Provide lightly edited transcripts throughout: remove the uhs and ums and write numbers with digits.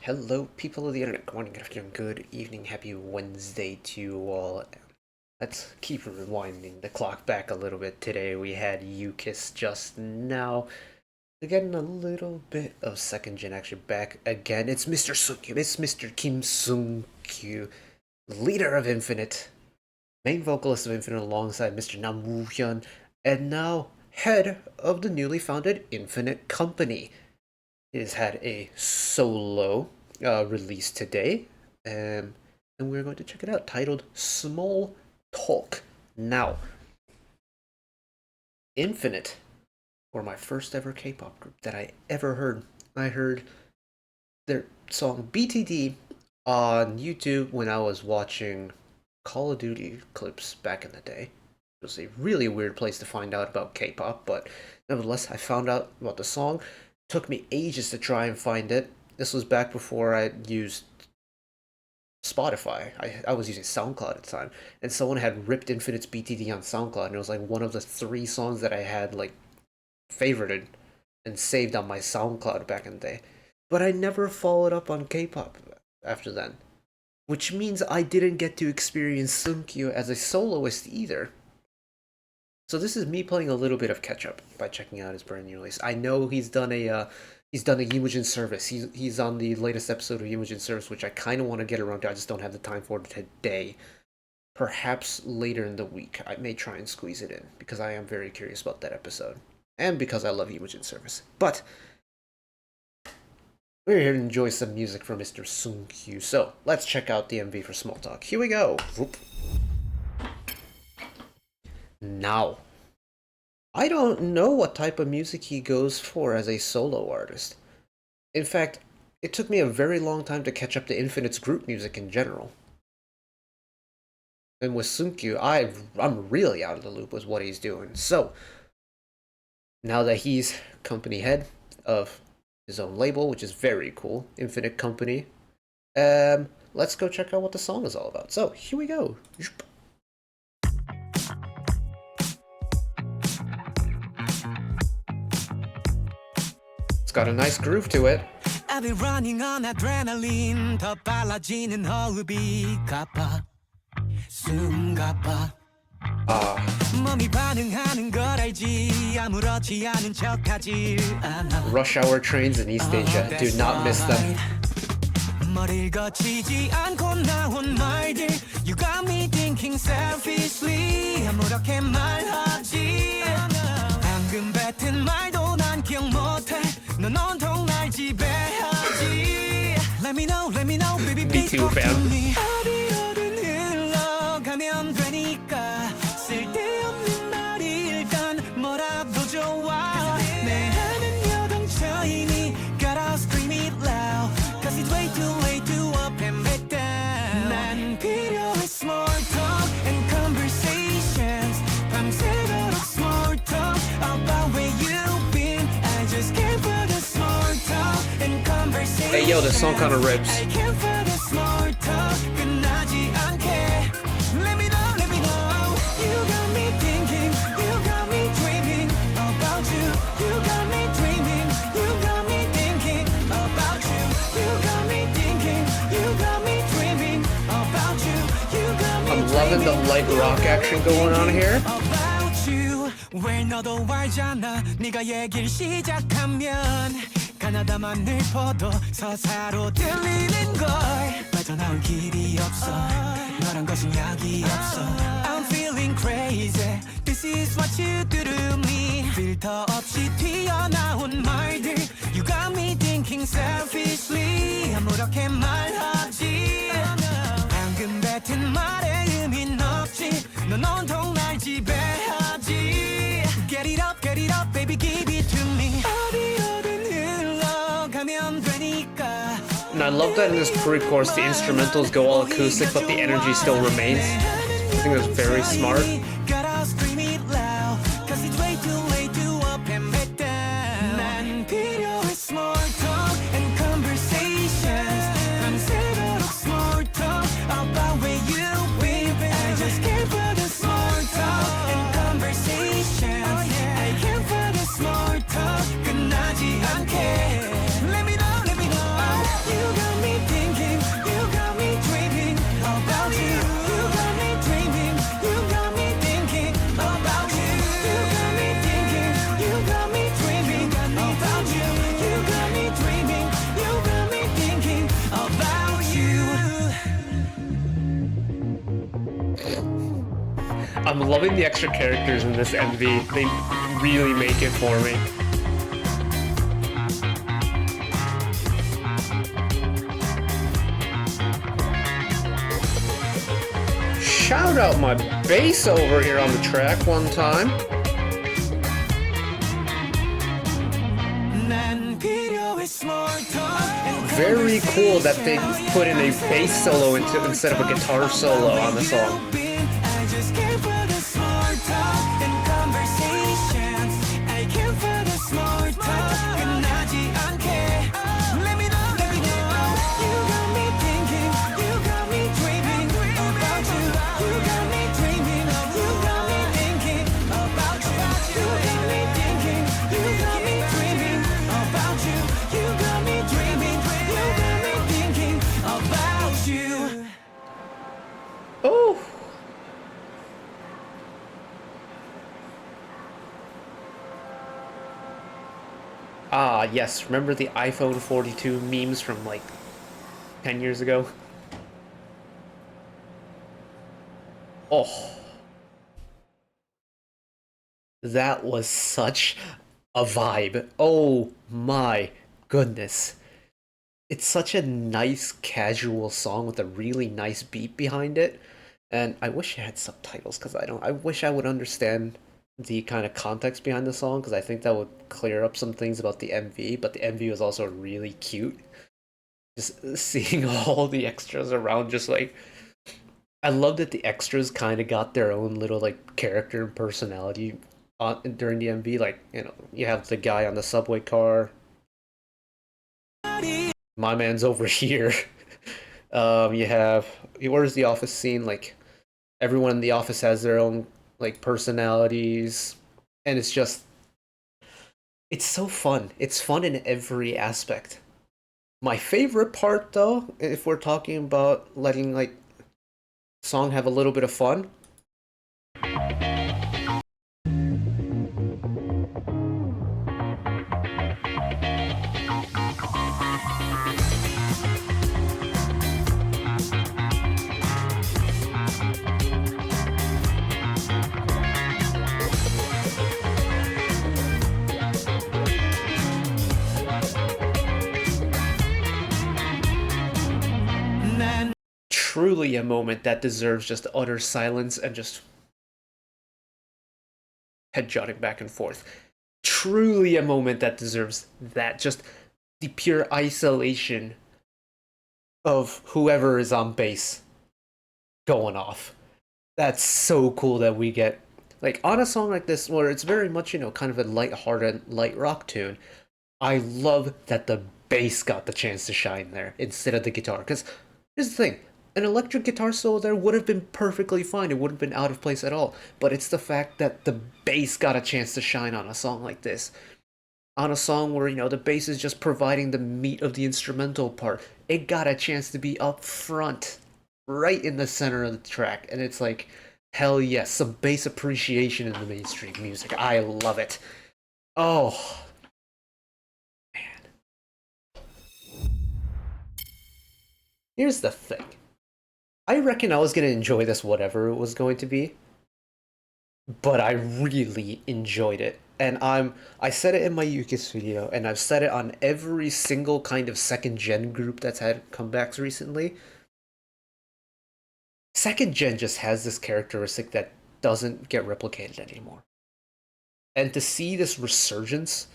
Hello, people of the internet. Good morning, good afternoon, good evening, happy Wednesday to you all. Let's keep rewinding the clock back a little bit. Today we had You Kiss just now. We're getting a little bit of second gen action back again. It's Mr. Sung-kyu, it's Mr. Kim Sung-kyu, leader of Infinite, main vocalist of Infinite alongside Mr. Nam Woo-hyun, and now head of the newly founded Infinite Company. It has had a solo release today, and we're going to check it out, titled Small Talk. Now, Infinite were my first ever K-pop group that I ever heard. I heard their song BTD on YouTube when I was watching Call of Duty clips back in the day. It was a really weird place to find out about K-pop, but nevertheless, I found out about the song. Took me ages to try and find it. This was back before I used Spotify. I was using SoundCloud at the time, and someone had ripped Infinite's BTD on SoundCloud, and it was like one of the 3 songs that I had like favorited and saved on my SoundCloud back in the day. But I never followed up on K-pop after then, which means I didn't get to experience Sung-kyu as a soloist either. So this is me playing a little bit of catch up by checking out his brand new release. I know he's done a Imogen Service. He's on the latest episode of Imogen Service, which I kind of want to get around to. I just don't have the time for it today. Perhaps later in the week, I may try and squeeze it in because I am very curious about that episode, and because I love Imogen Service. But we're here to enjoy some music from Mr. Sung-kyu. So let's check out the MV for Small Talk. Here we go. Whoop. Now, I don't know what type of music he goes for as a solo artist. In fact, it took me a very long time to catch up to Infinite's group music in general. And with Sung-kyu, I'm really out of the loop with what he's doing. So, now that he's company head of his own label, which is very cool, Infinite Company, let's go check out what the song is all about. So, here we go. It's got a nice groove to it. I've been running on adrenaline 더 빨라지는 호흡이 가빠 숨 가빠 몸이 반응하는 걸 알지 아무렇지 않은 척하지 않아 Rush hour trains in East Asia. Do not miss them. 머리를 거치지 않고 나온 말들 You got me thinking selfishly 아무렇게 말하지 방금 뱉은 말도 난 기억 못해 넌 온통 날 지배하지 Let me know, baby, Me please too, talk to fam. me 어디로든 흘러가면 되니까 쓸데없는 말이 일단 뭐라도 좋아 내 안은 여동쳐이니 Gotta scream it loud Cause it's way too late to up and back down 난 필요해 small talk and conversations 밤새도록 small talk about where you've been I just can't forget small talk and conversations Hey yo, this song kinda rips. I can't forget small talk 끝나지 않게 Let me know You got me thinking You got me dreaming about you You got me dreaming You got me thinking about you You got me thinking You got me dreaming about you You got me I'm loving the light rock action going on here. about you 왜 너도 알잖아 네가 얘기를 시작하면 가나다만을 퍼도 서사로 들리는 걸 빠져나올 길이 없어 너란 것은 약이 없어 I'm feeling crazy This is what you do to me 필터 없이 튀어나온 말들 You got me thinking selfishly 아무렇게 말하지 방금 뱉은 말에 의미는 없지 넌 온통 날 지배하지 Get it up, baby, give it to me 어디로든 흘러가면 되니까 And I love that in this pre-chorus the instrumentals go all acoustic but the energy still remains. I think that's very smart. Gotta scream it loud Cause it's way too late to up and back down 난 필요해 small talk and conversations 밤새도록 small talk about where you've been I just can't forget small talk and conversations I can't forget small talk 끝나지 않게 Let me know You got me I'm loving the extra characters in this MV. They really make it for me. Shout out my bass over here on the track one time. Very cool that they put in a bass solo instead of a guitar solo on the song. Oh! Ah, yes. Remember the iPhone 42 memes from like 10 years ago? Oh, that was such a vibe. Oh my goodness. It's such a nice casual song with a really nice beat behind it. And I wish it had subtitles because I wish I would understand the kind of context behind the song because I think that would clear up some things about the MV, but the MV was also really cute. Just seeing all the extras around, just like I love that the extras kind of got their own little like character and personality during the MV. Like, you have the guy on the subway car. My man's over here. You have where's the office scene? Like everyone in the office has their own like personalities, and it's so fun. It's fun in every aspect. My favorite part, though, if we're talking about letting like song have a little bit of fun, truly a moment that deserves just utter silence and just head jutting back and forth. Truly a moment that deserves that. Just the pure isolation of whoever is on bass going off. That's so cool that we get like on a song like this where it's very much, kind of a light-hearted light rock tune. I love that the bass got the chance to shine there instead of the guitar. Because here's the thing, an electric guitar solo there would have been perfectly fine. It wouldn't have been out of place at all. But it's the fact that the bass got a chance to shine on a song like this. On a song where, the bass is just providing the meat of the instrumental part. It got a chance to be up front, right in the center of the track. And it's like, hell yes, some bass appreciation in the mainstream music. I love it. Oh, man. Here's the thing. I reckon I was going to enjoy this whatever it was going to be, but I really enjoyed it. And I said it in my Yukis video, and I've said it on every single kind of second gen group that's had comebacks recently. Second gen just has this characteristic that doesn't get replicated anymore. And to see this resurgence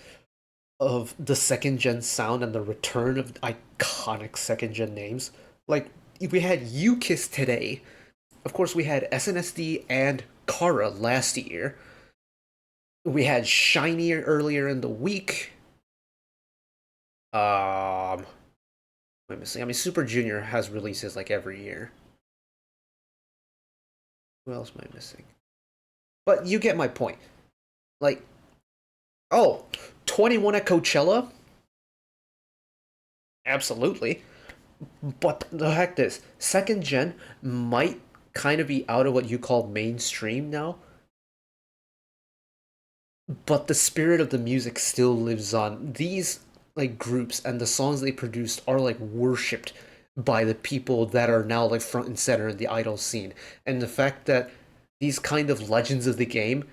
of the second gen sound and the return of iconic second gen names, like we had Yukis today. Of course, we had SNSD and Kara last year. We had Shiny earlier in the week. What am I missing? I mean, Super Junior has releases like every year. Who else am I missing? But you get my point. Like, oh, 21 at Coachella? Absolutely. But the heck is, second gen might kind of be out of what you call mainstream now, but the spirit of the music still lives on. These like groups and the songs they produced are like worshipped by the people that are now like front and center in the idol scene. And the fact that these kind of legends of the game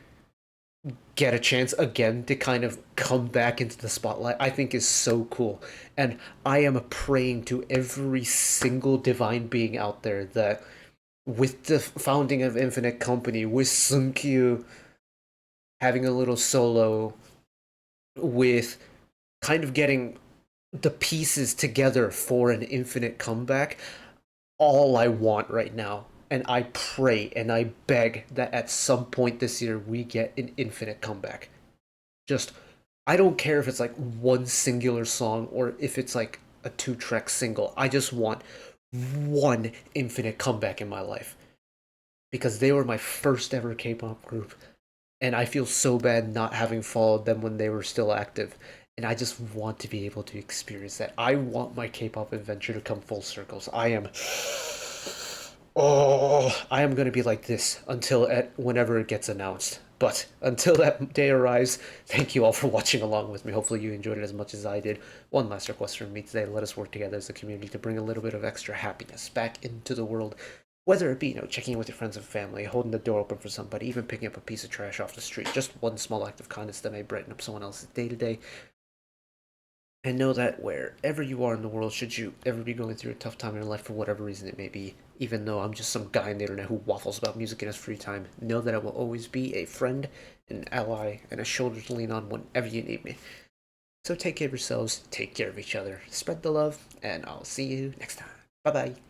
get a chance again to kind of come back into the spotlight, I think is so cool. And I am praying to every single divine being out there that with the founding of Infinite Company, with Sunkyu having a little solo, with kind of getting the pieces together for an infinite comeback, all I want right now. And I pray and I beg that at some point this year we get an infinite comeback. Just, I don't care if it's like one singular song or if it's like a two-track single. I just want one infinite comeback in my life. Because they were my first ever K pop group. And I feel so bad not having followed them when they were still active. And I just want to be able to experience that. I want my K-pop adventure to come full circles. I am gonna be like this until whenever it gets announced. But until that day arrives, thank you all for watching along with me. Hopefully you enjoyed it as much as I did. One last request from me today: let us work together as a community to bring a little bit of extra happiness back into the world. Whether it be, checking in with your friends and family, holding the door open for somebody, even picking up a piece of trash off the street, just one small act of kindness that may brighten up someone else's day to day. And know that wherever you are in the world, should you ever be going through a tough time in your life for whatever reason it may be, even though I'm just some guy on the internet who waffles about music in his free time, know that I will always be a friend, an ally, and a shoulder to lean on whenever you need me. So take care of yourselves, take care of each other, spread the love, and I'll see you next time. Bye bye.